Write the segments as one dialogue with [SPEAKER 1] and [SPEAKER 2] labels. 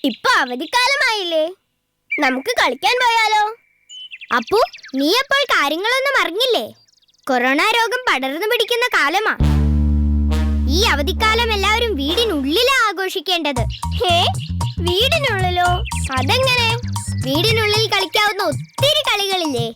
[SPEAKER 1] ഇപ്പൊ അവധിക്കാലമായില്ലേ, നമുക്ക് കളിക്കാൻ പോയാലോ? അപ്പു, നീ അപ്പോൾ കാര്യങ്ങളൊന്നും അറിഞ്ഞില്ലേ? കൊറോണ രോഗം പടർന്നു പിടിക്കുന്ന കാലമാ. ഈ അവധിക്കാലം എല്ലാവരും വീടിനുള്ളിലാ ആഘോഷിക്കേണ്ടത്. വീടിനുള്ളിലോ? അതെങ്ങനെ? വീടിനുള്ളിൽ കളിക്കാവുന്ന ഒത്തിരി കളികളില്ലേ?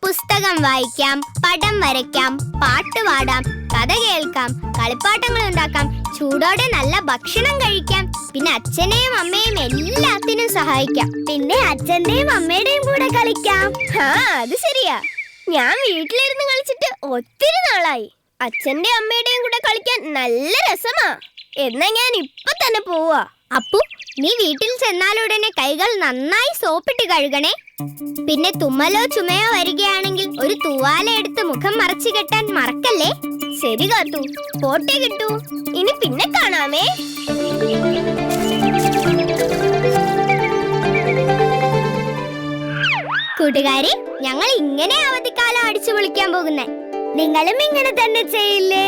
[SPEAKER 1] പുസ്തകം വായിക്കാം, പടം വരയ്ക്കാം, പാട്ട് പാടാം, കഥ കേൾക്കാം, കളിപ്പാട്ടങ്ങൾ ഉണ്ടാക്കാം, ചൂടോടെ നല്ല ഭക്ഷണം കഴിക്കാം, പിന്നെ അച്ഛനെയും അമ്മയും എല്ലാത്തിനും സഹായിക്കാം. പിന്നെ അച്ഛന്റെയും അമ്മയുടെയും കൂടെ കളിക്കാം. അത് ശരിയാ. ഞാൻ വീട്ടിലിരുന്ന് കളിച്ചിട്ട് ഒത്തിരി നാളായി. അച്ഛന്റെ അമ്മയുടെയും കൂടെ കളിക്കാൻ നല്ല രസമാ. എന്നാ ഞാൻ ഇപ്പൊ തന്നെ പോവാ. അപ്പു, നീ വീട്ടിൽ ചെന്നാലുടനെ കൈകൾ നന്നായി സോപ്പിട്ട് കഴുകണേ. പിന്നെ തുമ്മലോ ചുമയോ വരികയാണെങ്കിൽ ഒരു തൂവാല എടുത്ത് മുഖം മറച്ചു കെട്ടാൻ മറക്കല്ലേ. ശരി കാത്തു, പോട്ടെ കിട്ടൂ. ഇനി പിന്നെ കാണാമേ. കൂട്ടുകാരെ, ഞങ്ങൾ ഇങ്ങനെ അവധിക്കാലം അടിച്ചു പൊളിക്കാൻ പോകുന്നേ. നിങ്ങളും ഇങ്ങനെ തന്നെ ചെയ്യില്ലേ?